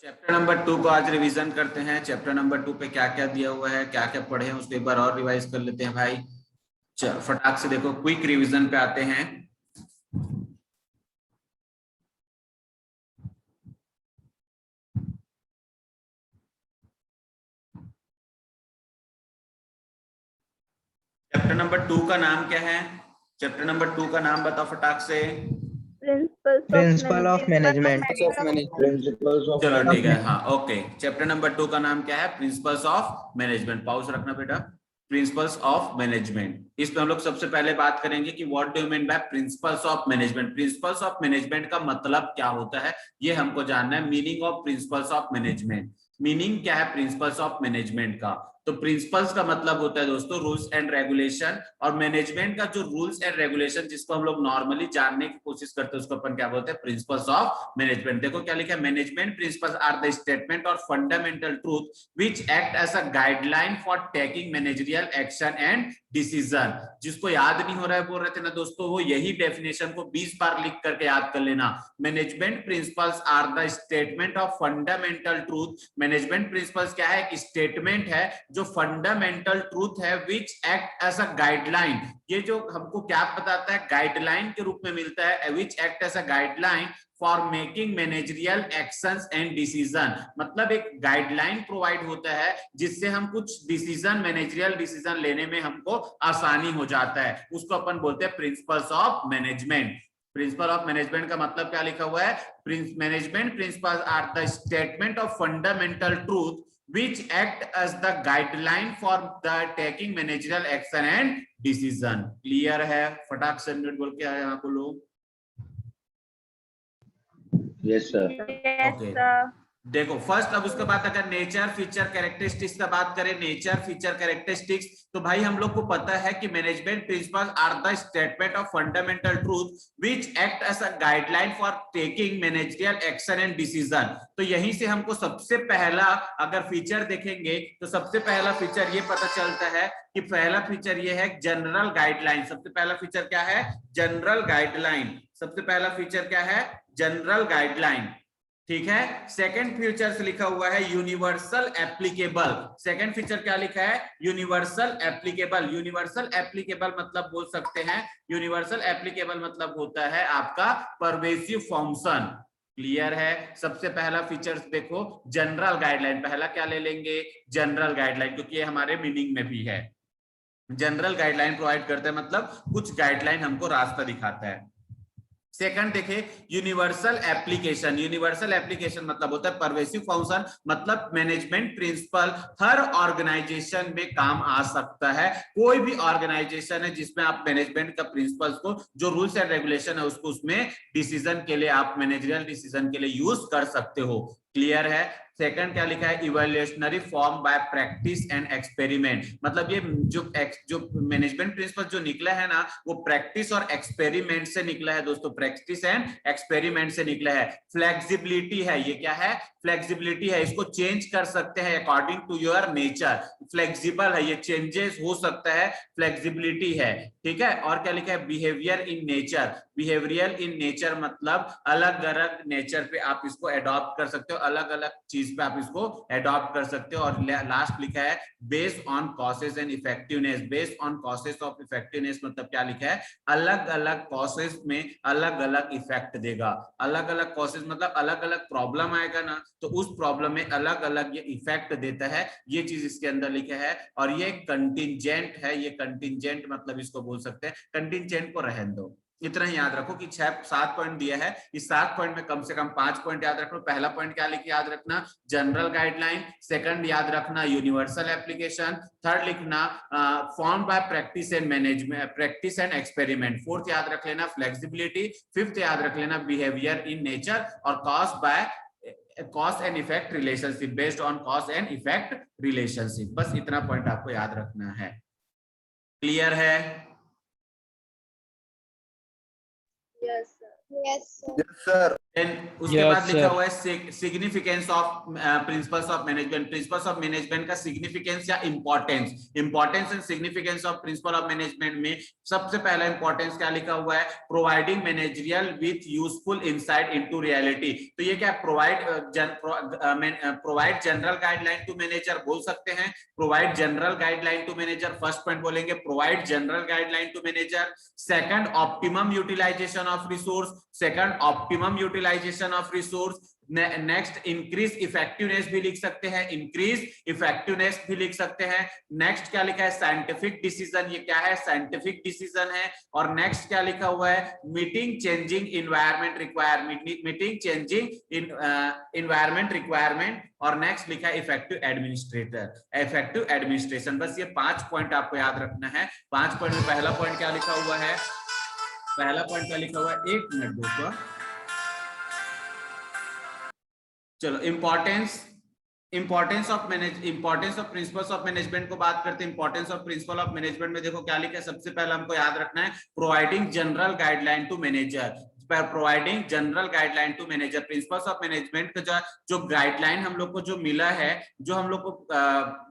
Chapter number 2 को आज revision करते हैं। चैप्टर नंबर 2 पे क्या क्या दिया हुआ है, क्या क्या पढ़े हैं, उसको एक बार और रिवाइज कर लेते हैं भाई। चल फटाक से देखो, क्विक रिवीजन पे आते हैं। चैप्टर नंबर 2 का नाम क्या है? चैप्टर नंबर 2 का नाम बताओ फटाक से। Principal of management. चलो ठीक है, हाँ ओके। चैप्टर नंबर 2 का नाम क्या है? Principles of management. पॉज रखना बेटा। Principles of management. इसमें हम लोग सबसे पहले बात करेंगे कि what do you mean by principles of management. Principles of management का मतलब क्या होता है, ये हमको जानना है। Meaning of principles of management. Meaning क्या है प्रिंसिपल्स ऑफ मैनेजमेंट का? तो प्रिंसिपल्स का मतलब होता है दोस्तों रूल्स एंड रेगुलेशन, और मैनेजमेंट का जो रूल्स एंड रेगुलेशन जिसको हम लोग नॉर्मली जानने की कोशिश करते हैं उसको अपन क्या बोलते हैं? Principles of management. देखो क्या लिखा है, management principles are the statement और fundamental truth which act as a guideline for taking managerial action and decision. जिसको याद नहीं हो रहा है बोल रहे थे ना दोस्तों, वो यही डेफिनेशन को 20 बार लिख करके याद कर लेना। Management principles are the statement of fundamental truth. Management principles क्या है? एक स्टेटमेंट है जो फंडामेंटल ट्रूथ है, which act as a guideline. ये जो हमको क्या बताता है? गाइडलाइन के रूप में मिलता है। Which act as a guideline for making managerial actions and decision. मतलब एक गाइडलाइन प्रोवाइड होता है जिससे हम कुछ डिसीजन, मैनेजरियल डिसीजन लेने में हमको आसानी हो जाता है। उसको अपन बोलते हैं principles of management. Principle of management का मतलब क्या लिखा हुआ है? Management principles are the statement of fundamental truth which act as the guideline for the taking managerial action and decision। Clear है? फटाक से मिनट बोल के आए यहाँ को लोग। Yes sir. ओके देखो फर्स्ट, अब उसके बाद अगर नेचर फीचर कैरेक्टरिस्टिक्स का बात करें, नेचर फीचर कैरेक्टरिस्टिक्स, तो भाई हम लोग को पता है कि management principles are the statement of fundamental truth which act as a guideline for taking managerial action and decision. तो यहीं से हमको सबसे पहला अगर फीचर देखेंगे तो सबसे पहला फीचर ये पता चलता है कि पहला फीचर ये है जनरल गाइडलाइन। सबसे पहला फीचर क्या है? General guideline. सबसे पहला फीचर क्या है? General guideline. ठीक है। सेकंड फीचर से लिखा हुआ है यूनिवर्सल एप्लीकेबल। सेकंड फीचर क्या लिखा है? Universal applicable. यूनिवर्सल एप्लीकेबल मतलब बोल सकते हैं, यूनिवर्सल एप्लीकेबल मतलब होता है आपका परवेसिव फंक्शन। क्लियर है? सबसे पहला फीचर देखो जनरल गाइडलाइन। पहला क्या ले लेंगे? जनरल गाइडलाइन, क्योंकि ये हमारे मीनिंग में भी है। जनरल गाइडलाइन प्रोवाइड करते हैं मतलब कुछ गाइडलाइन हमको रास्ता दिखाता है। सेकंड देखे यूनिवर्सल एप्लीकेशन। यूनिवर्सल एप्लीकेशन मतलब होता है परवेसिव फंक्शन, मतलब मैनेजमेंट प्रिंसिपल हर ऑर्गेनाइजेशन में काम आ सकता है। कोई भी ऑर्गेनाइजेशन है जिसमें आप मैनेजमेंट का प्रिंसिपल्स को, जो रूल्स एंड रेगुलेशन है उसको उसमें डिसीजन के लिए, आप मैनेजरियल डिसीजन के लिए यूज कर सकते हो। क्लियर है? सेकंड क्या लिखा है? Evolutionary form by practice and experiment. मतलब ये जो मैनेजमेंट प्रिंसिपल जो निकला है ना, वो प्रैक्टिस और एक्सपेरिमेंट से निकला है दोस्तों। प्रैक्टिस एंड एक्सपेरिमेंट से निकला है। फ्लेक्सिबिलिटी है, ये क्या है? फ्लेक्सिबिलिटी है। इसको चेंज कर सकते हैं according to your nature. Flexible है, ये चेंजेस हो सकता है, फ्लेक्सिबिलिटी है। ठीक है। और क्या लिखा है? Behaviour in nature. Behavioural in nature मतलब अलग अलग नेचर पे आप इसको एडॉप्ट कर सकते हो, अलग अलग चीज पे आप इसको एडॉप्ट कर सकते हो। और लास्ट लिखा है based on causes and effectiveness. Based on causes of effectiveness मतलब क्या लिखा है? अलग अलग कॉसेस में अलग अलग इफेक्ट देगा। अलग अलग कॉसेस मतलब अलग अलग प्रॉब्लम आएगा ना, तो उस प्रॉब्लम में अलग अलग ये इफेक्ट देता है। ये चीज इसके अंदर लिखा है। और ये कंटिंजेंट है। ये कंटिंजेंट मतलब इसको बोल सकते हैं, कंटिंजेंट को रहने दो। इतना ही याद रखो कि 6-7 पॉइंट दिया है, इस 7 पॉइंट में कम से कम 5 पॉइंट याद रखो। पहला पॉइंट क्या लिख याद रखना? General guideline. सेकंड याद रखना यूनिवर्सल एप्लीकेशन। थर्ड लिखना form by practice and management, practice and experiment. Fourth याद रख लेना फ्लेक्सिबिलिटी। फिफ्थ याद रख लेना बिहेवियर इन नेचर। और cause and effect relationship, based on cause and effect relationship. बस इतना पॉइंट आपको याद रखना है। क्लियर है? Yes sir. उसके Yes, बाद लिखा sir. हुआ है significance of principles of management. Principles of management का सिग्निफिकेंस या importance, importance and significance of principle of management में सबसे पहला इंपॉर्टेंस क्या लिखा हुआ है, providing managerial with useful insight into reality. तो ये क्या, provide general guideline to manager बोल सकते हैं, provide general guideline to manager, first point बोलेंगे provide general guideline to manager. Second, optimum utilisation of resource, second optimum utilisation of resource. Next, increase effectiveness भी लिख सकते हैं, इंक्रीज इफेक्टिवनेस भी लिख सकते हैं। नेक्स्ट क्या लिखा है, साइंटिफिक डिसीजन, ये क्या है, साइंटिफिक डिसीजन है। और नेक्स्ट क्या लिखा हुआ है, meeting changing environment requirement, meeting changing environment requirement. और नेक्स्ट लिखा है इफेक्टिव एडमिनिस्ट्रेटर, इफेक्टिव एडमिनिस्ट्रेशन। बस ये 5 पॉइंट आपको याद रखना है। 5 पॉइंट में पहला पॉइंट क्या लिखा हुआ है, पहला पॉइंट क्या लिखा हुआ है, 1 मिनट दोस्तों, चलो importance of principles of management को बात करते हैं। Importance of principle of management में देखो क्या लिखा है, सबसे पहले हमको याद रखना है providing general guideline to manager, providing general guideline to manager. Principles of management का जो गाइडलाइन हम लोग को जो मिला है, जो हम लोग को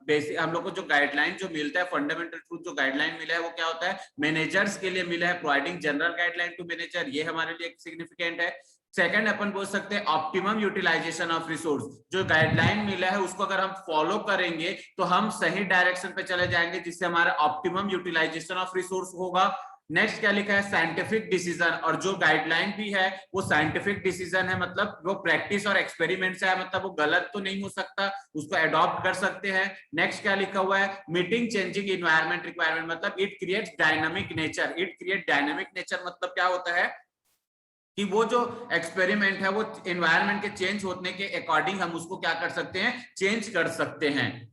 बेसिक हम लोग को जो गाइडलाइन जो मिलता है, फंडामेंटल ट्रूथ जो गाइडलाइन मिला है वो क्या होता है, मैनेजर्स के लिए मिला है, providing general guideline to manager, ये हमारे लिए सिग्निफिकेंट है। सेकंड अपन बोल सकते हैं ऑप्टिमम यूटिलाइजेशन ऑफ रिसोर्स, जो गाइडलाइन मिला है उसको अगर हम फॉलो करेंगे तो हम सही डायरेक्शन पे चले जाएंगे, जिससे हमारा ऑप्टिमम यूटिलाइजेशन ऑफ रिसोर्स होगा। नेक्स्ट क्या लिखा है, साइंटिफिक डिसीजन, और जो गाइडलाइन भी है वो साइंटिफिक डिसीजन है, मतलब वो प्रैक्टिस और एक्सपेरिमेंट से है, मतलब वो गलत तो नहीं हो सकता, उसको अडॉप्ट कर सकते हैं। नेक्स्ट क्या लिखा हुआ है, मीटिंग चेंजिंग इन्वायरमेंट रिक्वायरमेंट, मतलब it creates dynamic nature, it create dynamic nature, मतलब क्या होता है कि वो जो एक्सपेरिमेंट है वो एनवायरनमेंट के चेंज होने के अकॉर्डिंग हम उसको क्या कर सकते हैं, चेंज कर सकते हैं।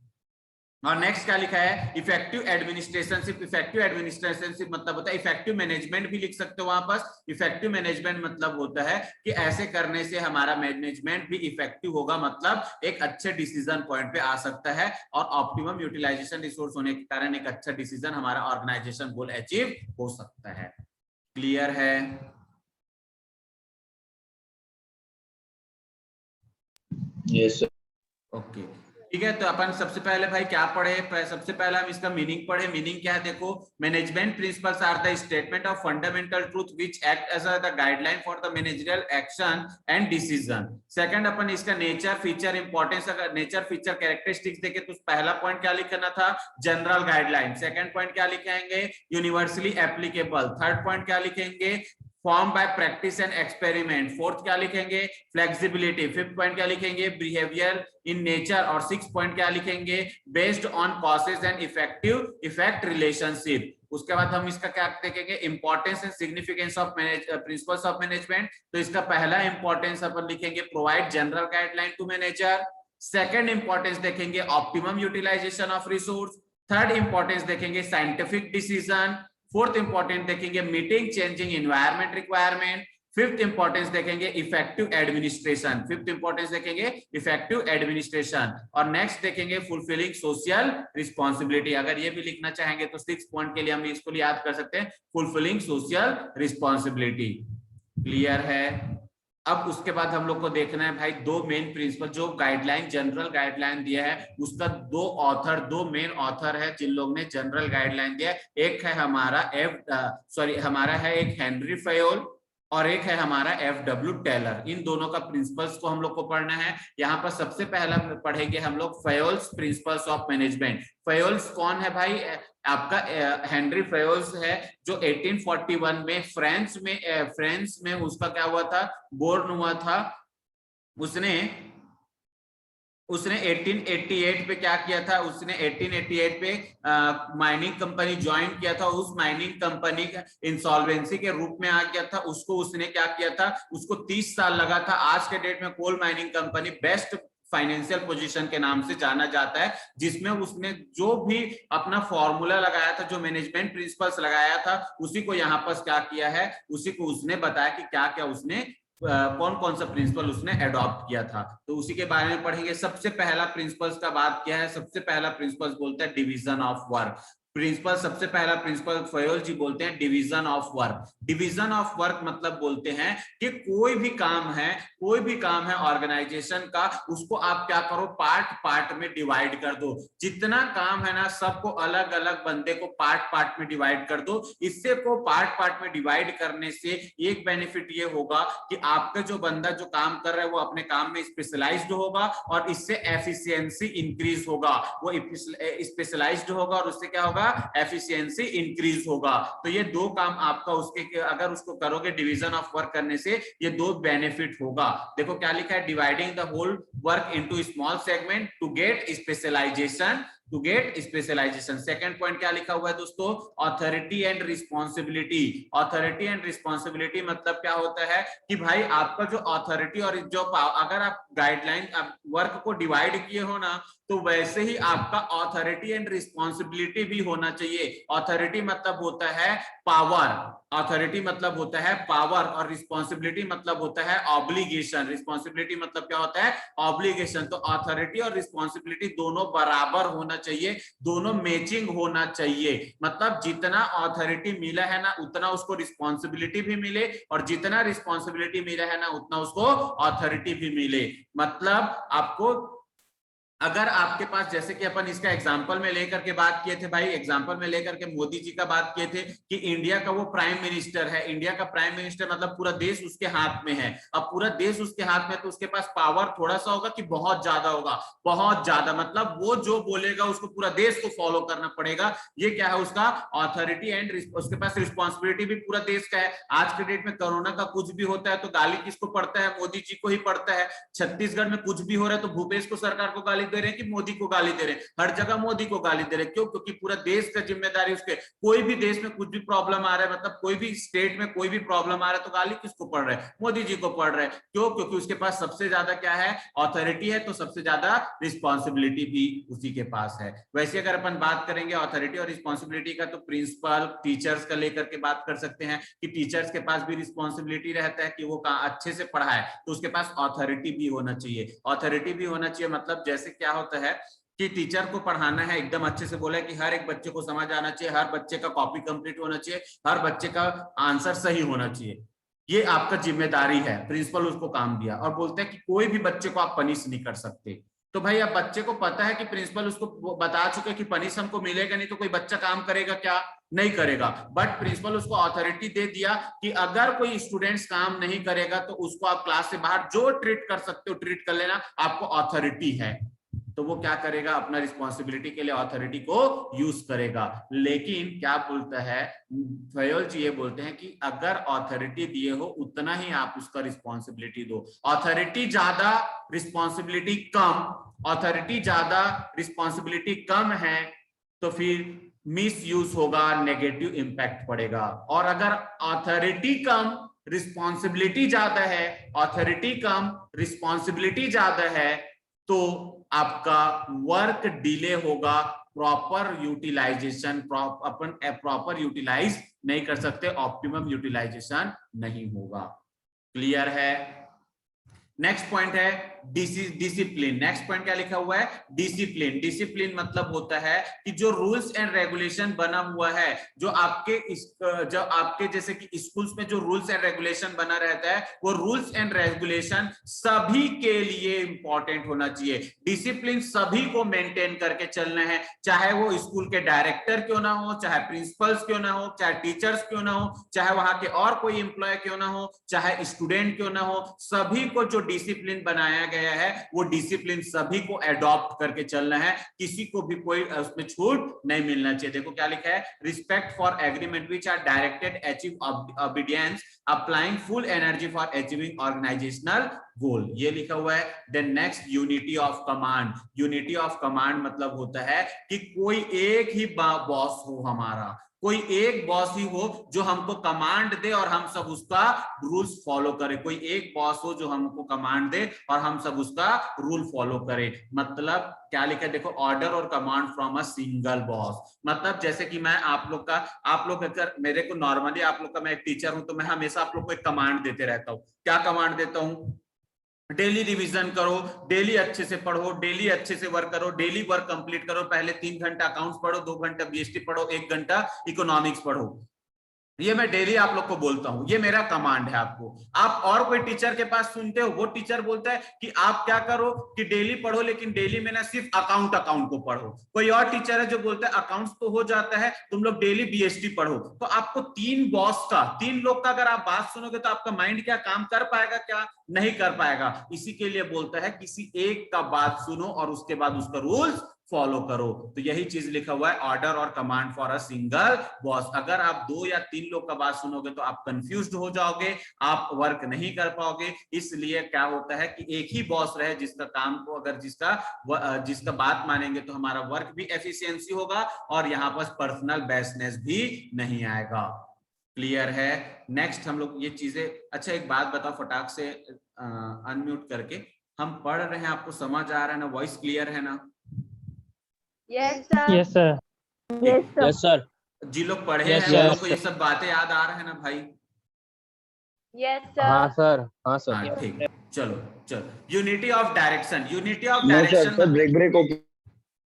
और नेक्स्ट क्या लिखा है, इफेक्टिव एडमिनिस्ट्रेशनशिप, इफेक्टिव एडमिनिस्ट्रेशनशिप मतलब होता है इफेक्टिव मैनेजमेंट भी लिख सकते हो वहां पर। इफेक्टिव मैनेजमेंट मतलब होता है कि ऐसे करने से हमारा मैनेजमेंट भी इफेक्टिव होगा, मतलब एक अच्छे डिसीजन पॉइंट पे आ सकता है, और ऑप्टिमम यूटिलाइजेशन रिसोर्स होने के कारण एक अच्छा डिसीजन हमारा ऑर्गेनाइजेशन गोल अचीव हो सकता है। क्लियर है? Yes, sir. ओके ठीक है, तो अपन सबसे पहले भाई क्या पढ़े, सबसे पहले हम इसका मीनिंग पढ़े। मीनिंग क्या है, देखो, management principles are the statement of fundamental truth which act as the guideline for the managerial action and decision. Second, अपन इसका नेचर फीचर इंपॉर्टेंस, अगर नेचर फीचर कैरेक्टरिस्टिक्स देखे तो पहला पॉइंट क्या लिखना था, जनरल गाइडलाइन। सेकंड पॉइंट क्या लिखेंगे, यूनिवर्सली एप्लीकेबल। थर्ड पॉइंट क्या लिखेंगे, form by practice and experiment. Fourth क्या लिखेंगे, फ्लेक्सिबिलिटी। फिफ्थ पॉइंट क्या लिखेंगे, बिहेवियर इन नेचर। और सिक्स पॉइंट क्या लिखेंगे, based on causes and effect relationship. उसके बाद हम इसका क्या देखेंगे, importance and significance of principles of management. तो इसका पहला इंपॉर्टेंस अपन लिखेंगे provide general guideline to manager. Second importance देखेंगे optimum utilisation of resource. Third importance देखेंगे साइंटिफिक डिसीजन। फोर्थ इंपॉर्टेंट देखेंगे meeting changing environment requirement. Fifth importance देखेंगे effective administration. Fifth importance देखेंगे इफेक्टिव एडमिनिस्ट्रेशन। और नेक्स्ट देखेंगे fulfilling social responsibility. अगर ये भी लिखना चाहेंगे तो 6 पॉइंट के लिए हम इसको याद कर सकते हैं, फुलफिलिंग सोशल रिस्पॉन्सिबिलिटी। क्लियर है? अब उसके बाद हम लोग को देखना है भाई दो मेन प्रिंसिपल, जो गाइडलाइन जनरल गाइडलाइन दिया है उसका दो मेन ऑथर है जिन लोग ने जनरल गाइडलाइन दिया है। एक है हमारा हमारा है एक हेनरी फयोल, और एक है हमारा FW टेलर। इन दोनों का प्रिंसिपल्स को हम लोग को पढ़ना है। यहाँ पर सबसे पहला पढ़ेंगे हम लोग फयोल्स प्रिंसिपल्स ऑफ मैनेजमेंट। फयोल्स कौन है भाई, आपका हेनरी फयोल्स है, जो 1841 में फ्रांस में उसका क्या हुआ था, बोर्न हुआ था। उसने 1888 पे क्या किया था, उसने 1888 पे माइनिंग कंपनी ज्वाइन किया था। उस माइनिंग कंपनी का इंसॉल्वेंसी के रूप में आ गया था। उसने क्या किया था, उसको 30 साल लगा था। आज के डेट में coal mining company best financial position के नाम से जाना जाता है, जिसमें उसने जो भी अपना फॉर्मूला लगाया था, जो मैनेजमेंट प्रिंसिपल्स लगाया था, उसी को यहाँ पर क्या किया है, उसी को उसने बताया कि क्या क्या उसने कौन कौन सा प्रिंसिपल उसने अडॉप्ट किया था। तो उसी के बारे में पढ़ेंगे। सबसे पहला प्रिंसिपल्स का बात किया है, सबसे पहला प्रिंसिपल्स बोलता है डिवीजन ऑफ वर्क। प्रिंसिपल, सबसे पहला प्रिंसिपल फयोल जी बोलते हैं division of work. Division of work मतलब बोलते हैं कि कोई भी काम है ऑर्गेनाइजेशन का, उसको आप क्या करो, पार्ट पार्ट में डिवाइड कर दो। जितना काम है ना सबको अलग अलग बंदे को पार्ट पार्ट में डिवाइड कर दो। इससे को पार्ट पार्ट में डिवाइड करने से एक बेनिफिट ये होगा कि आपका जो बंदा जो काम कर रहा है वो अपने काम में स्पेशलाइज्ड होगा और इससे एफिशिएंसी इंक्रीज होगा। वो स्पेशलाइज्ड होगा और उससे क्या होगा, एफिशिएंसी इंक्रीज होगा। तो ये दो काम आपका उसके अगर उसको करोगे डिवीजन ऑफ वर्क करने से ये दो बेनिफिट होगा। देखो क्या लिखा है, dividing the whole work into small segment to get specialisation, to get specialisation. Second point क्या लिखा हुआ है दोस्तों, authority and responsibility. Authority and responsibility मतलब क्या होता है कि भाई आपका जो ऑथोरिटी और जो अगर आप गाइडलाइन वर्क को डिवाइड किए हो ना, तो वैसे ही आपका ऑथोरिटी एंड रिस्पॉन्सिबिलिटी भी होना चाहिए। ऑथोरिटी मतलब होता है पावर, ऑथोरिटी मतलब होता है पावर और रिस्पॉन्सिबिलिटी मतलब होता है ऑब्लिगेशन। रिस्पॉन्सिबिलिटी मतलब क्या होता है, ऑब्लिगेशन। तो ऑथोरिटी और रिस्पॉन्सिबिलिटी दोनों बराबर होना चाहिए, दोनों मैचिंग होना चाहिए। मतलब जितना ऑथोरिटी मिला है ना उतना उसको रिस्पॉन्सिबिलिटी भी मिले, और जितना रिस्पॉन्सिबिलिटी मिला है ना उतना उसको ऑथोरिटी भी मिले। मतलब आपको अगर आपके पास, जैसे कि अपन इसका एग्जांपल में लेकर के बात किए थे भाई, एग्जांपल में लेकर के मोदी जी का बात किए थे कि इंडिया का वो प्राइम मिनिस्टर है। इंडिया का प्राइम मिनिस्टर मतलब पूरा देश उसके हाथ में है। अब पूरा देश उसके हाथ में तो उसके पास पावर थोड़ा सा होगा कि बहुत ज्यादा होगा, बहुत ज्यादा। मतलब वो जो बोलेगा उसको पूरा देश को फॉलो करना पड़ेगा। ये क्या है उसका ऑथोरिटी एंड उसके पास रिस्पॉन्सिबिलिटी भी पूरा देश का है। आज के डेट में कोरोना का कुछ भी होता है तो गाली किसको पड़ता है, मोदी जी को ही पड़ता है। छत्तीसगढ़ में कुछ भी हो रहा है तो भूपेश को सरकार को गाली दे रहे हैं कि मोदी को गाली दे रहे हैं, हर जगह मोदी को गाली दे रहे हैं। क्यों? क्योंकि पूरा देश का जिम्मेदारी उसके। कोई भी देश में कुछ भी प्रॉब्लम आ रहा है, मतलब कोई भी स्टेट में कोई भी प्रॉब्लम आ रहा है तो गाली किसको पड़ रहा है, मोदी जी को पड़ रहा है। क्यों? क्योंकि उसके पास सबसे ज्यादा क्या है, ऑथोरिटी है, तो सबसे ज्यादा रिस्पॉन्सिबिलिटी भी उसी के पास है। वैसे अगर अपन बात करेंगे ऑथोरिटी और रिस्पॉन्सिबिलिटी का, तो प्रिंसिपल टीचर्स का लेकर के बात कर सकते हैं कि टीचर्स के पास भी रिस्पॉन्सिबिलिटी रहता है कि वो अच्छे से पढ़ाए, तो उसके पास ऑथोरिटी भी होना चाहिए। ऑथोरिटी भी होना चाहिए मतलब जैसे क्या होता है कि टीचर को पढ़ाना है, एकदम अच्छे से बोला है कि हर एक बच्चे को समझ आना चाहिए, हर बच्चे का कॉपी कंप्लीट होना चाहिए, हर बच्चे का आंसर सही होना चाहिए। ये आपका जिम्मेदारी है, प्रिंसिपल उसको काम दिया और बोलते हैं कि कोई भी बच्चे को आप पनिश नहीं कर सकते। तो भाई अब बच्चे को पता है कि प्रिंसिपल उसको बता चुके कि पनिश हमको मिलेगा नहीं, तो कोई बच्चा काम करेगा क्या, नहीं करेगा। बट प्रिंसिपल उसको अथॉरिटी दे दिया कि अगर कोई स्टूडेंट्स काम नहीं करेगा तो उसको आप क्लास से बाहर जो ट्रीट कर सकते हो ट्रीट कर लेना, आपको अथॉरिटी है। तो वो क्या करेगा, अपना रिस्पॉन्सिबिलिटी के लिए अथॉरिटी को यूज करेगा। लेकिन क्या बोलता है फयोल जी, ये बोलते हैं कि अगर अथॉरिटी दिए हो उतना ही आप उसका रिस्पॉन्सिबिलिटी दो। अथॉरिटी ज्यादा रिस्पॉन्सिबिलिटी कम, अथॉरिटी ज्यादा रिस्पॉन्सिबिलिटी कम है तो फिर मिस यूज होगा, नेगेटिव इंपैक्ट पड़ेगा। और अगर अथॉरिटी कम रिस्पॉन्सिबिलिटी ज्यादा है, अथॉरिटी कम रिस्पॉन्सिबिलिटी ज्यादा है, तो आपका वर्क डिले होगा, प्रॉपर यूटिलाइजेशन अपन प्रॉपर यूटिलाइज नहीं कर सकते, ऑप्टिमम यूटिलाइजेशन नहीं होगा। क्लियर है? नेक्स्ट पॉइंट है डिसिप्लिन। नेक्स्ट पॉइंट क्या लिखा हुआ है, डिसिप्लिन। डिसिप्लिन मतलब होता है कि जो रूल्स एंड रेगुलेशन बना हुआ है, जो आपके जैसे कि स्कूल्स में जो रूल्स एंड रेगुलेशन बना रहता है, वो रूल्स एंड रेगुलेशन सभी के लिए इंपॉर्टेंट होना चाहिए। डिसिप्लिन सभी को मेंटेन करके चलना है, चाहे वो स्कूल के डायरेक्टर क्यों ना हो, चाहे प्रिंसिपल्स क्यों ना हो, चाहे टीचर्स क्यों ना हो, चाहे वहां के और कोई एम्प्लॉय क्यों ना हो, चाहे स्टूडेंट क्यों ना हो, सभी को जो डिसिप्लिन बनाया गया है वो डिसिप्लिन सभी को एडॉप्ट करके चलना है। किसी को भी कोई उसमें छूट नहीं मिलना चाहिए। देखो क्या लिखा है, respect for agreement which are directed achieve obedience, applying full energy for achieving organisational goal, ये लिखा हुआ है। Then next, unity of command. Unity of command मतलब होता है कि कोई एक ही बॉस हो, हमारा कोई एक बॉस ही हो जो हमको कमांड दे और हम सब उसका रूल्स फॉलो करें। कोई एक बॉस हो जो हमको कमांड दे और हम सब उसका रूल फॉलो करें। मतलब क्या लिखा है, देखो, ऑर्डर और command from a single boss. मतलब जैसे कि मैं आप लोग अगर मेरे को नॉर्मली आप लोग का, मैं एक टीचर हूं तो मैं हमेशा आप लोग को एक कमांड देते रहता हूँ। क्या कमांड देता हूँ, डेली रिवीजन करो, डेली अच्छे से पढ़ो, डेली अच्छे से वर्क करो, डेली वर्क कंप्लीट करो। पहले 3 घंटा अकाउंट्स पढ़ो, 2 घंटा बीएसटी पढ़ो, 1 घंटा इकोनॉमिक्स पढ़ो। ये मैं डेली आप लोग को बोलता हूं, ये मेरा कमांड है आपको। आप और कोई टीचर के पास सुनते हो, वो टीचर बोलता है कि आप क्या करो कि डेली पढ़ो, लेकिन डेली में ना सिर्फ अकाउंट को पढ़ो। कोई और टीचर है जो बोलता है अकाउंट्स तो हो जाता है, तुम लोग डेली बीएसटी पढ़ो। तो आपको 3 लोग का अगर आप बात सुनोगे तो आपका माइंड क्या काम कर पाएगा, क्या नहीं कर पाएगा। इसी के लिए बोलता है किसी एक का बात सुनो और उसके बाद उसका रूल्स फॉलो करो। तो यही चीज लिखा हुआ है, ऑर्डर और command for a single boss. अगर आप 2 या 3 लोग का बात सुनोगे तो आप कंफ्यूज्ड हो जाओगे, आप वर्क नहीं कर पाओगे। इसलिए क्या होता है कि एक ही बॉस रहे जिसका काम को, अगर जिसका बात मानेंगे तो हमारा वर्क भी एफिशिएंसी होगा और यहाँ पर पर्सनल बेस्टनेस भी नहीं आएगा। क्लियर है? नेक्स्ट हम लोग ये चीजें, अच्छा एक बात बताओ फटाक से अनम्यूट करके, हम पढ़ रहे हैं, आपको समझ आ रहा है ना? वॉइस क्लियर है ना? Yes sir. Yes sir. Yes sir. जी लोग पढ़े Yes, हैं sir. वो लोग को ये सब बातें याद आ रहा है ना भाई? यस हाँ सर। सर, हाँ सर। हाँ ठीक, चलो चलो। Unity of direction, unity of no sir, direction. Sir break okay.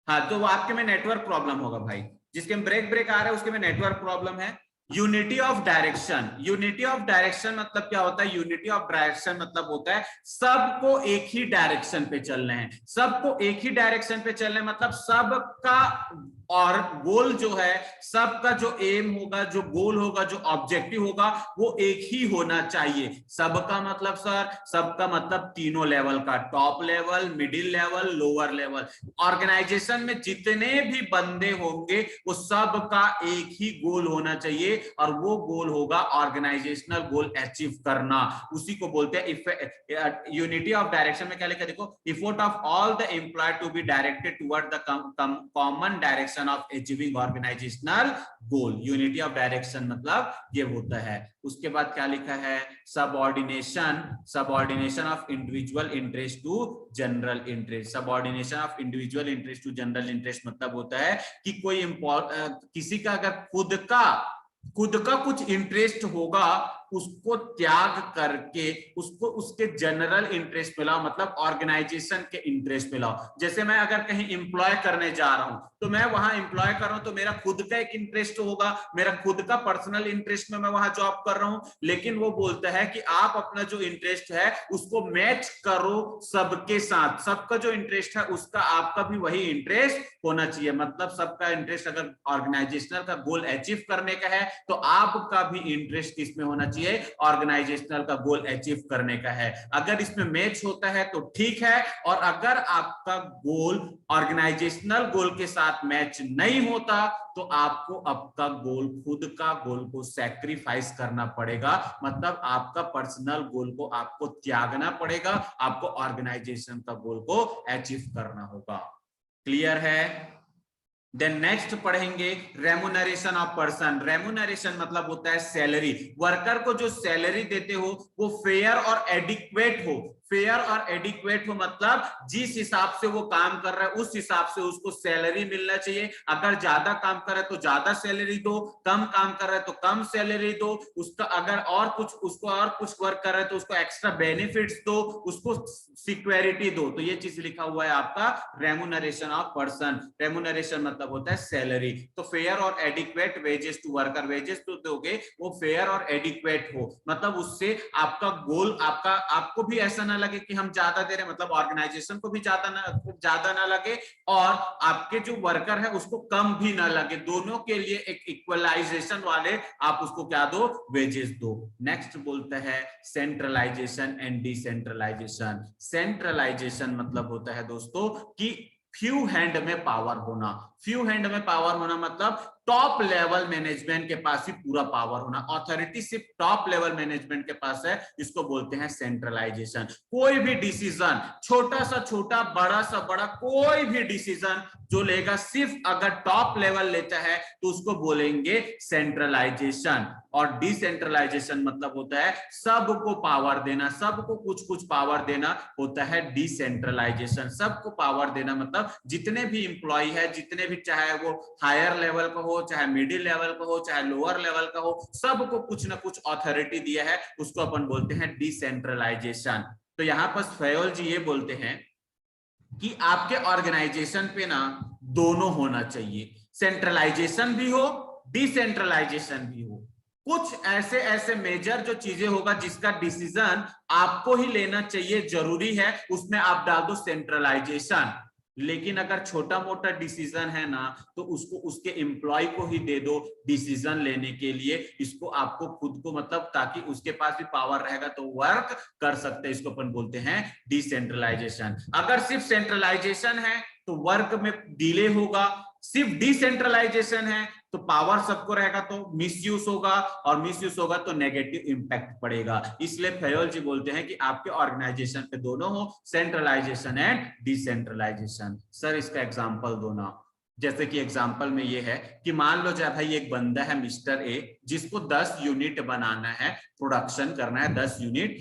हाँ तो वो आपके में नेटवर्क प्रॉब्लम होगा भाई, जिसके में ब्रेक आ रहा है उसके में नेटवर्क प्रॉब्लम है। Unity of direction, unity of direction मतलब क्या होता है? यूनिटी ऑफ डायरेक्शन मतलब होता है सबको एक ही डायरेक्शन पे चलना है, सबको एक ही डायरेक्शन पे चलना है। मतलब सबका और गोल जो है, सबका जो एम होगा, जो गोल होगा, जो ऑब्जेक्टिव होगा, वो एक ही होना चाहिए। सबका मतलब सर, सबका मतलब तीनों लेवल का, top level, middle level, lower level. Organisation में जितने भी बंदे होंगे वो सबका एक ही गोल होना चाहिए और वो गोल होगा ऑर्गेनाइजेशनल गोल अचीव करना। उसी को बोलते हैं यूनिटी ऑफ डायरेक्शन में क्या लिखा देखो, effort of all the employ to be directed toward the common direction of achieving organisational goal. Unity of direction मतलब ये होता है। उसके बाद क्या लिखा है? Subordination, subordination of individual interest to general interest. Subordination of individual interest to general interest मतलब होता है कि कोई किसी का अगर खुद का कुछ इंटरेस्ट होगा, उसको त्याग करके उसको उसके जनरल इंटरेस्ट में लाओ, मतलब ऑर्गेनाइजेशन के इंटरेस्ट में लाओ। जैसे मैं अगर कहीं एम्प्लॉय करने जा रहा हूं तो मैं वहां एम्प्लॉय कर रहा हूं तो मेरा खुद का एक इंटरेस्ट होगा, मेरा खुद का पर्सनल इंटरेस्ट में मैं वहां जॉब कर रहा हूं। लेकिन वो बोलता है कि आप अपना जो इंटरेस्ट है उसको मैच करो सबके साथ, सबका जो इंटरेस्ट है उसका आपका भी वही इंटरेस्ट होना चाहिए। मतलब सबका इंटरेस्ट अगर ऑर्गेनाइजेशनल का गोल अचीव करने का है तो आपका भी इंटरेस्ट इसमें होना चाहिए, ऑर्गेनाइजेशनल का गोल अचीव करने का है। अगर इसमें मैच होता है तो ठीक है, और अगर आपका गोल ऑर्गेनाइजेशनल गोल के साथ मैच नहीं होता तो आपको आपका गोल, खुद का गोल को सैक्रिफाइस करना पड़ेगा। मतलब आपका पर्सनल गोल को आपको त्यागना पड़ेगा, आपको ऑर्गेनाइजेशन का गोल को अचीव करना होगा। क्लियर है? देन नेक्स्ट पढ़ेंगे रेमुनरेशन ऑफ पर्सन। रेमुनरेशन मतलब होता है सैलरी। वर्कर को जो सैलरी देते हो वो फेयर और एडिक्वेट हो। फेयर और एडिक्वेट हो मतलब जिस हिसाब से वो काम कर रहा है उस हिसाब से उसको सैलरी मिलना चाहिए। अगर ज्यादा काम कर रहा है तो ज्यादा सैलरी दो, कम काम कर रहा है तो कम सैलरी दो। उसका अगर उसको और कुछ वर्क कर रहा है तो उसको एक्स्ट्रा बेनिफिट्स दो, उसको सिक्योरिटी दो। तो ये चीज लिखा हुआ है आपका रेमुनरेशन ऑफ पर्सन। रेमुनरेशन मतलब होता है सैलरी। तो फेयर और adequate wages to worker, wages तो दोगे वो फेयर और एडिक्वेट हो, मतलब उससे आपका गोल, आपको भी ऐसा ना लगे कि हम ज्यादा दे रहे हैं, मतलब ऑर्गेनाइजेशन को भी ज्यादा ना लगे और आपके जो वर्कर है उसको कम भी ना लगे। दोनों के लिए एक इक्वलाइजेशन वाले आप उसको क्या दो? वेजेस दो। नेक्स्ट बोलता है सेंट्रलाइजेशन एंड डिसेंट्रलाइजेशन। सेंट्रलाइजेशन मतलब होता है दोस्तों कि फ्यू हैंड में पावर होना। फ्यू हैंड में पावर होना मतलब टॉप लेवल मैनेजमेंट के पास ही पूरा पावर होना। अथॉरिटी सिर्फ टॉप लेवल मैनेजमेंट के पास है, इसको बोलते हैं सेंट्रलाइजेशन। कोई भी डिसीजन, छोटा सा छोटा, बड़ा सा बड़ा, कोई भी डिसीजन जो लेगा सिर्फ अगर टॉप लेवल लेता है तो उसको बोलेंगे सेंट्रलाइजेशन। और डिसेंट्रलाइजेशन मतलब होता है सबको पावर देना, सबको कुछ कुछ पावर देना होता है डिसेंट्रलाइजेशन। सबको पावर देना मतलब जितने भी इंप्लॉय है, जितने भी, चाहे वो हायर लेवल का हो, चाहे मिडिल लेवल का हो, चाहे लोअर लेवल का हो, सबको कुछ ना कुछ अथॉरिटी दिया है, उसको अपन बोलते हैं डिसेंट्रलाइजेशन। तो यहाँ पर फयोल जी ये बोलते हैं कि आपके ऑर्गेनाइजेशन पे ना दोनों होना चाहिए, सेंट्रलाइजेशन भी हो, डिसेंट्रलाइजेशन भी हो। कुछ ऐसे ऐसे मेजर जो चीजें होगा जिसका डिसीजन आपको ही लेना चाहिए, जरूरी है, उसमें आप डाल दो सेंट्रलाइजेशन। लेकिन अगर छोटा मोटा डिसीजन है ना तो उसको उसके एम्प्लॉय को ही दे दो डिसीजन लेने के लिए, इसको आपको खुद को मतलब ताकि उसके पास भी पावर रहेगा तो वर्क कर सकते हैं, इसको अपन बोलते हैं डिसेंट्रलाइजेशन। अगर सिर्फ सेंट्रलाइजेशन है तो वर्क में डिले होगा, सिर्फ डिसेंट्रलाइजेशन है तो पावर सबको रहेगा तो मिसयूज होगा, और मिसयूज होगा तो नेगेटिव इंपैक्ट पड़ेगा। इसलिए फयोल जी बोलते हैं कि आपके ऑर्गेनाइजेशन पे दोनों हो, सेंट्रलाइजेशन एंड डिसेंट्रलाइजेशन। सर इसका एग्जांपल दो ना। जैसे कि एग्जांपल में ये है कि मान लो जब भाई एक बंदा है मिस्टर ए जिसको 10 यूनिट बनाना है, प्रोडक्शन करना है, 10 यूनिट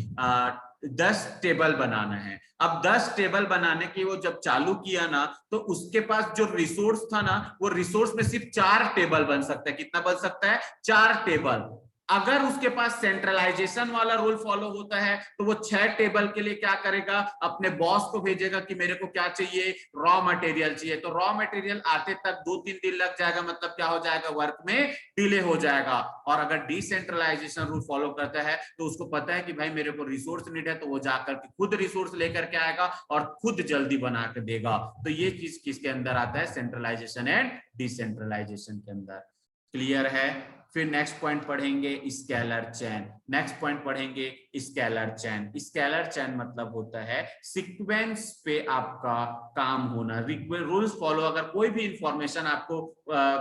10 टेबल बनाना है। अब 10 टेबल बनाने की वो जब चालू किया ना तो उसके पास जो रिसोर्स था ना वो रिसोर्स में सिर्फ 4 टेबल बन सकता है। कितना बन सकता है? 4 टेबल। अगर उसके पास सेंट्रलाइजेशन वाला रूल फॉलो होता है तो वो 6 टेबल के लिए क्या करेगा, अपने बॉस को भेजेगा कि मेरे को क्या चाहिए, रॉ मटेरियल चाहिए। तो रॉ मटेरियल आते तक 2-3 दिन लग जाएगा, मतलब क्या हो जाएगा, वर्क में डिले हो जाएगा। और अगर डिसेंट्रलाइजेशन रूल फॉलो करता है तो उसको पता है कि भाई मेरे को रिसोर्स नीड है, तो वो जाकर के खुद रिसोर्स लेकर के आएगा और खुद जल्दी बना के देगा। तो ये चीज किसके अंदर आता है? सेंट्रलाइजेशन एंड डिसेंट्रलाइजेशन के अंदर। क्लियर है? फिर नेक्स्ट पॉइंट पढ़ेंगे स्केलर चेन। नेक्स्ट पॉइंट पढ़ेंगे स्केलर चेन। स्केलर चेन मतलब होता है सीक्वेंस पे आपका काम होना, रूल्स फॉलो। अगर कोई भी इंफॉर्मेशन आपको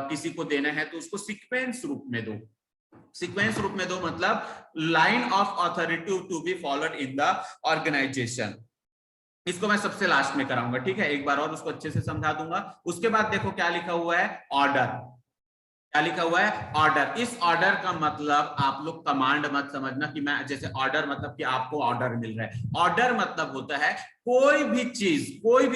किसी को देना है तो उसको सीक्वेंस रूप में दो। सीक्वेंस रूप में दो मतलब line of authority to be followed in the organisation. इसको मैं सबसे लास्ट में कराऊंगा, ठीक है, एक बार और उसको अच्छे से समझा दूंगा। उसके बाद देखो क्या लिखा हुआ है, ऑर्डर। क्या लिखा हुआ है? ऑर्डर। इस ऑर्डर का मतलब आप लोग कमांड मत समझना कि मैं जैसे ऑर्डर मतलब कि आपको ऑर्डर मिल रहा है। ऑर्डर मतलब होता है कोई भी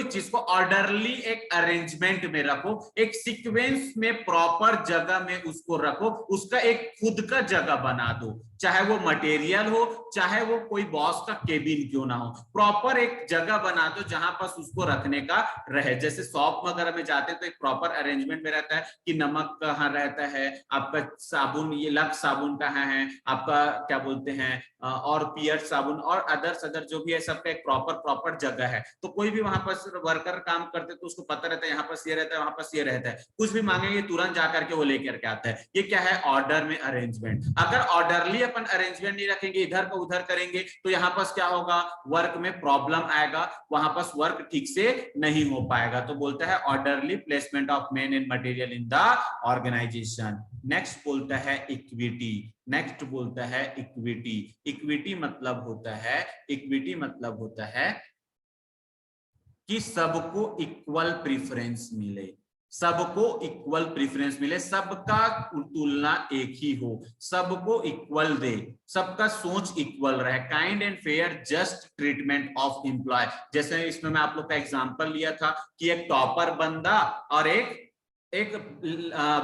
चीज को ऑर्डरली एक अरेंजमेंट में रखो, एक सीक्वेंस में प्रॉपर जगह में उसको रखो, उसका एक खुद का जगह बना दो, चाहे वो मटेरियल हो, चाहे वो कोई बॉस का केबिन क्यों ना हो, प्रॉपर एक जगह बना दो जहां पर उसको रखने का रहे। जैसे शॉप वगैरह में जाते हैं तो एक प्रॉपर अरेंजमेंट में रहता है कि नमक कहाँ रहता है, आपका साबुन, ये लक्स साबुन कहाँ है, आपका क्या बोलते हैं और पियर साबुन और अदर जो भी है सबका एक प्रॉपर जगह है। तो कोई भी वहां पर वर्कर काम करते तो उसको पता रहता है यहाँ पर ये रहता है, वहां पर ये रहता है, कुछ भी मांगेंगे तुरंत जाकर के वो लेकर के आता है। ये क्या है? ऑर्डर में अरेंजमेंट। अगर ऑर्डरली अपन अरेंजमेंट नहीं रखेंगे, इधर को उधर करेंगे तो यहाँ पर क्या होगा, वर्क में प्रॉब्लम आएगा, वहां पर वर्क ठीक से नहीं हो पाएगा। तो बोलता है orderly placement of man and material in the organisation. Next बोलता है इक्विटी। नेक्स्ट बोलता है इक्विटी। इक्विटी मतलब होता है कि सबको इक्वल प्रेफरेंस मिले, सबको इक्वल प्रेफरेंस मिले, सबका तुलना एक ही हो, सबको इक्वल दे, सबका सोच इक्वल रहे, kind and fair just treatment of employ. जैसे इसमें मैं आप लोग का एग्जांपल लिया था कि एक टॉपर बंदा और एक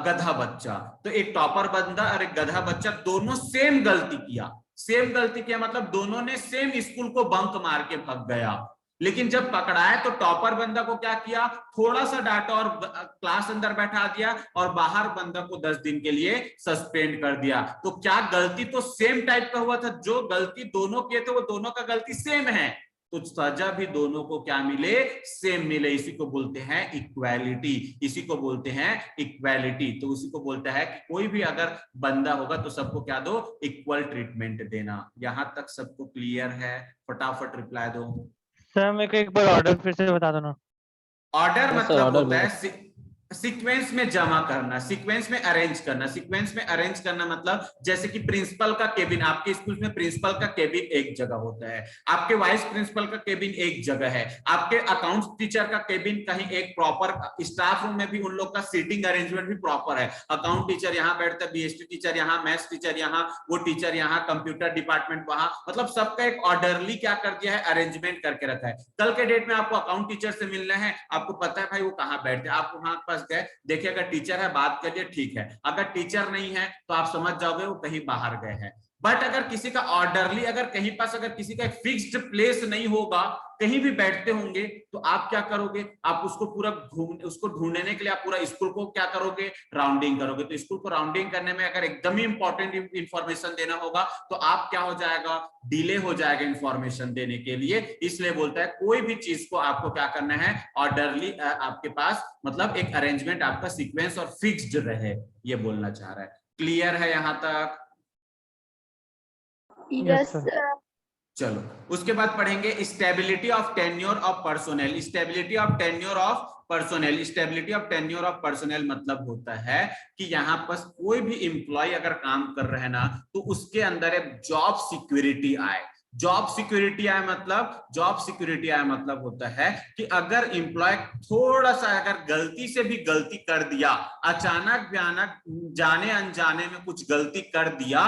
गधा बच्चा। तो एक टॉपर बंदा और एक गधा बच्चा दोनों सेम गलती किया मतलब दोनों ने सेम स्कूल को बंक मार के भाग गया। लेकिन जब पकड़ाए तो टॉपर बंदा को क्या किया, थोड़ा सा डांटा और क्लास अंदर बैठा दिया और बाहर बंदा को 10 दिन के लिए सस्पेंड कर दिया। तो क्या गलती तो सेम टाइप का हुआ था, जो गलती दोनों किए थे वो दोनों का गलती सेम है, तो सजा भी दोनों को क्या मिले, सेम मिले। इसी को बोलते हैं इक्वालिटी, इसी को बोलते हैं इक्वालिटी। तो उसी को बोलता है कि कोई भी अगर बंदा होगा तो सबको क्या दो, इक्वल ट्रीटमेंट देना। यहां तक सबको क्लियर है? फटाफट रिप्लाई दो। सर मेरे को एक बार ऑर्डर फिर से बता दो ना। ऑर्डर मतलब होता है सीक्वेंस में जमा करना, सीक्वेंस में अरेंज करना। सीक्वेंस में अरेंज करना मतलब जैसे कि प्रिंसिपल का केबिन, आपके स्कूल में प्रिंसिपल का केबिन एक जगह होता है, आपके वाइस प्रिंसिपल का केबिन एक जगह है, आपके अकाउंट्स टीचर का केबिन कहीं एक प्रॉपर, स्टाफ रूम में भी उन लोग का सीटिंग अरेंजमेंट भी प्रॉपर है। अकाउंट टीचर यहाँ बैठता है, बीएसटी टीचर यहाँ, मैथ्स टीचर यहाँ, वो टीचर यहाँ, कंप्यूटर डिपार्टमेंट वहां, मतलब सबका एक ऑर्डरली क्या कर दिया है, अरेंजमेंट करके रखा है। कल के डेट में आपको अकाउंट टीचर से मिलना है, आपको पता है भाई वो कहाँ बैठते हैं, आप वहां पास गए, देखिए अगर टीचर है बात करिए, ठीक है, अगर टीचर नहीं है तो आप समझ जाओगे वो कहीं बाहर गए हैं। बट अगर किसी का ऑर्डरली, अगर कहीं पास अगर किसी का एक फिक्स्ड प्लेस नहीं होगा, कहीं भी बैठते होंगे, तो आप क्या करोगे, आप उसको पूरा उसको ढूंढने के लिए आप पूरा स्कूल को क्या करोगे, राउंडिंग करोगे। तो स्कूल को राउंडिंग करने में अगर एकदम ही इंपॉर्टेंट इंफॉर्मेशन देना होगा तो आप क्या हो जाएगा, डिले हो जाएगा इंफॉर्मेशन देने के लिए। इसलिए बोलता है कोई भी चीज को आपको क्या करना है, ऑर्डरली आपके पास मतलब एक अरेंजमेंट आपका सीक्वेंस और फिक्स्ड रहे, ये बोलना चाह रहा है। क्लियर है यहां तक? Yes, sir. चलो उसके बाद पढ़ेंगे stability of tenure of personnel. Stability of tenure of personnel, stability of tenure of personnel मतलब होता है कि यहाँ पर कोई भी एम्प्लॉय अगर काम कर रहे हैं ना, तो उसके अंदर एक जॉब सिक्योरिटी आए। जॉब सिक्योरिटी आए मतलब, जॉब सिक्योरिटी आए मतलब होता है कि अगर एम्प्लॉय थोड़ा सा अगर गलती से भी गलती कर दिया, अचानक भयानक जाने अनजाने में कुछ गलती कर दिया,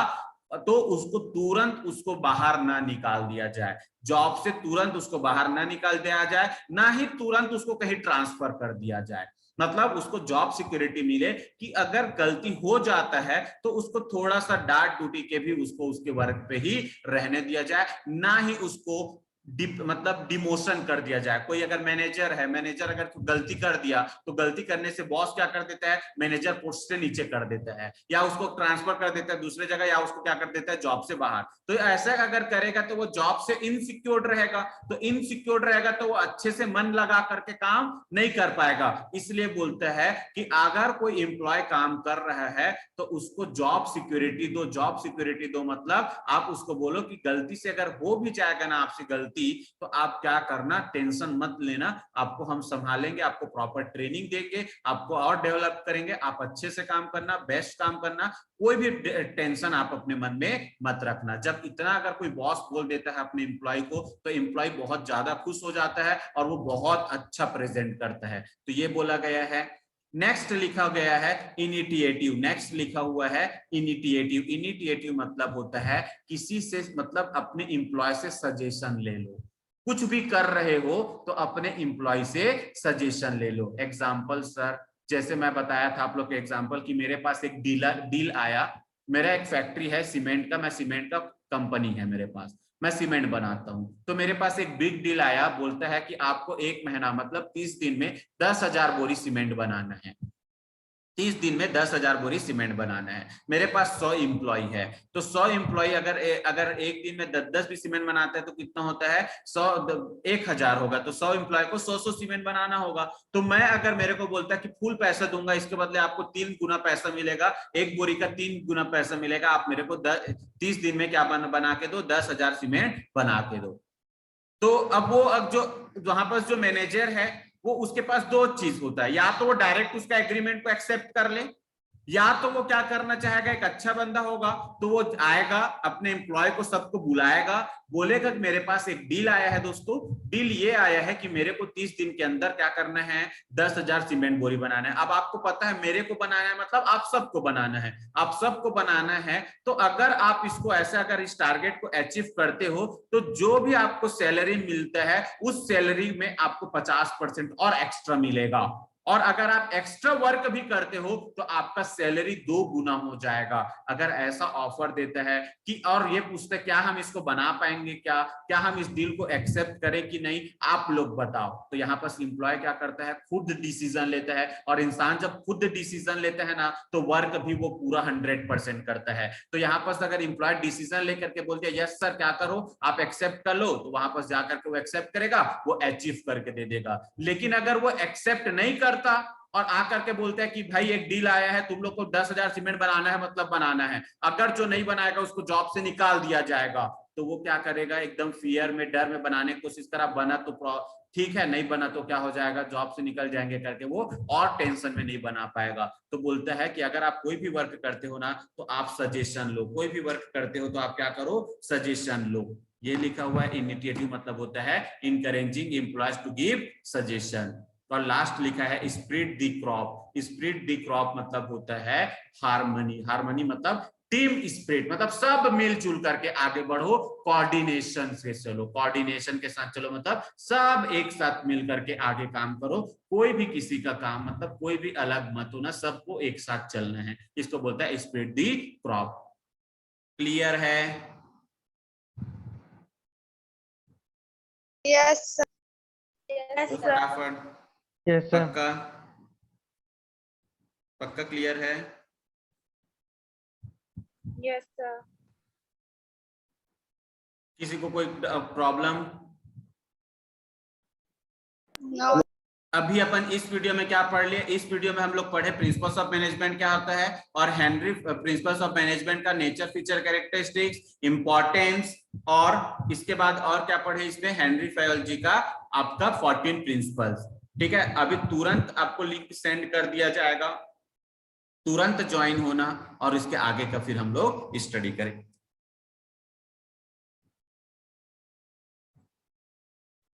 तो उसको तुरंत उसको बाहर ना निकाल दिया जाए, जॉब से तुरंत उसको बाहर ना निकाल दिया जाए, ना ही तुरंत उसको कहीं ट्रांसफर कर दिया जाए। मतलब उसको जॉब सिक्योरिटी मिले कि अगर गलती हो जाता है तो उसको थोड़ा सा डांट डूटी के भी उसको उसके वर्क पे ही रहने दिया जाए, ना ही उसको मतलब डिमोशन कर दिया जाए। कोई अगर मैनेजर है, मैनेजर अगर गलती कर दिया तो गलती करने से बॉस क्या कर देता है, मैनेजर पोस्ट से नीचे कर देता है, या उसको ट्रांसफर कर देता है दूसरे जगह, या उसको क्या कर देता है, जॉब से बाहर। तो ऐसा अगर करेगा तो वो जॉब से इनसिक्योर रहेगा, तो इनसिक्योर रहेगा तो वो अच्छे से मन लगा करके काम नहीं कर पाएगा। इसलिए बोलता है कि अगर कोई एम्प्लॉय काम कर रहा है तो उसको जॉब सिक्योरिटी दो। जॉब सिक्योरिटी दो मतलब आप उसको बोलो कि गलती से अगर हो भी जाएगा ना आपसे गलती, तो आप क्या करना, टेंशन मत लेना, आपको हम संभालेंगे, आपको प्रॉपर ट्रेनिंग देंगे, आपको और डेवलप करेंगे, आप अच्छे से काम करना, बेस्ट काम करना, कोई भी टेंशन आप अपने मन में मत रखना। जब इतना अगर कोई बॉस बोल देता है अपने एम्प्लॉय को, तो एम्प्लॉय बहुत ज्यादा खुश हो जाता है और वो बहुत अच्छा प्रेजेंट करता है। तो ये बोला गया है। नेक्स्ट लिखा गया है इनिटिएटिव। नेक्स्ट लिखा हुआ है इनिटिएटिव। इनिटिएटिव मतलब होता है किसी से, मतलब अपने एम्प्लॉय से सजेशन ले लो। कुछ भी कर रहे हो तो अपने एम्प्लॉय से सजेशन ले लो। एग्जांपल सर, जैसे मैं बताया था आप लोग के एग्जांपल कि मेरे पास एक डील आया, मेरा एक फैक्ट्री है सीमेंट का, मैं सीमेंट का कंपनी है मेरे पास, मैं सीमेंट बनाता हूं। तो मेरे पास एक बिग डील आया, बोलता है कि आपको 1 महीना मतलब 30 दिन में 10,000 बोरी सीमेंट बनाना है। 30 दिन में 10,000 बोरी सीमेंट बनाना है। मेरे पास 100 इम्प्लॉय है, तो 100 इम्प्लॉय अगर एक दिन में 10 भी सीमेंट बनाते हैं तो कितना होता है, 1,000 होगा। तो 100 इम्प्लॉय को 100 सीमेंट बनाना होगा। तो मैं अगर मेरे को बोलता है कि फुल पैसा दूंगा, इसके बदले आपको 3 गुना पैसा मिलेगा, एक बोरी का 3 गुना पैसा मिलेगा, आप मेरे को 30 दिन में क्या बना के दो, 10,000 सीमेंट बना के दो। तो अब जो वहां पर जो मैनेजर है वो उसके पास दो चीज होता है, या तो वो डायरेक्ट उसका एग्रीमेंट को एक्सेप्ट कर ले, या तो वो क्या करना चाहेगा, एक अच्छा बंदा होगा तो वो आएगा अपने एम्प्लॉय को सबको बुलाएगा, बोलेगा कि मेरे पास एक डील आया है दोस्तों, डील ये आया है कि मेरे को 30 दिन के अंदर क्या करना है, 10,000 सीमेंट बोरी बनाना है। अब आपको पता है मेरे को बनाना है मतलब आप सबको बनाना है, आप सबको बनाना है। तो अगर आप इसको ऐसा अगर इस टारगेट को अचीव करते हो तो जो भी आपको सैलरी मिलता है उस सैलरी में आपको 50% और एक्स्ट्रा मिलेगा, और अगर आप एक्स्ट्रा वर्क भी करते हो तो आपका सैलरी 2 गुना हो जाएगा। अगर ऐसा ऑफर देता है कि, और ये पूछते क्या हम इसको बना पाएंगे, क्या हम इस डील को एक्सेप्ट करें कि नहीं, आप लोग बताओ। तो यहाँ पर एम्प्लॉय क्या करता है, खुद डिसीजन लेता है, और इंसान जब खुद डिसीजन लेता है ना तो वर्क भी वो पूरा 100% करता है। तो यहाँ पर अगर एम्प्लॉय डिसीजन लेकर के बोलते हैं यस सर क्या करो, आप एक्सेप्ट कर लो, तो वहां पर जाकर के वो एक्सेप्ट करेगा, वो अचीव करके दे देगा। लेकिन अगर वो एक्सेप्ट नहीं करता और आकर के बोलते हैं कि भाई एक डील आया है, तुम लोग को 10,000 सीमेंट बनाना है मतलब बनाना है, अगर जो नहीं बनाएगा उसको जॉब से निकाल दिया जाएगा, तो वो क्या करेगा, एकदम फियर में, डर में बनाने की कोशिश करा, बना तो ठीक है, नहीं बना तो क्या हो जाएगा, जॉब से निकल जाएंगे करके वो और टेंशन में नहीं बना पाएगा। तो बोलता है कि अगर आप कोई भी वर्क करते हो ना तो आप सजेशन लो, कोई भी वर्क करते हो तो आप क्या करो, सजेशन लो। ये लिखा हुआ है इनिशिएटिव मतलब होता है encouraging employees to give suggestion. और लास्ट लिखा है esprit de corps. Esprit de corps मतलब होता है हार्मनी। हार्मनी मतलब टीम स्पिरिट, मतलब सब मिलजुल करके आगे बढ़ो, कोऑर्डिनेशन से चलो, कोऑर्डिनेशन के साथ चलो, मतलब सब एक साथ मिल करके आगे काम करो, कोई भी किसी का काम मतलब कोई भी अलग मत हो ना, सबको एक साथ चलना है, इसको बोलता है स्प्रिट द क्रॉप। क्लियर है? Yes, sir. तो Yes, sir. फटाफट यस सर। पक्का पक्का क्लियर है? Yes, sir. किसी को कोई प्रॉब्लम? No. अभी अपन इस वीडियो में क्या पढ़ लिए? इस वीडियो में हम लोग पढ़े प्रिंसिपल्स ऑफ मैनेजमेंट क्या होता है, और हेनरी प्रिंसिपल्स ऑफ मैनेजमेंट का नेचर, फीचर, कैरेक्टरिस्टिक्स, इंपॉर्टेंस, और इसके बाद और क्या पढ़े इसमें? हेनरी फयोल जी का आपका 14 प्रिंसिपल्स। ठीक है, अभी तुरंत आपको लिंक सेंड कर दिया जाएगा, तुरंत ज्वाइन होना और इसके आगे का फिर हम लोग स्टडी करें।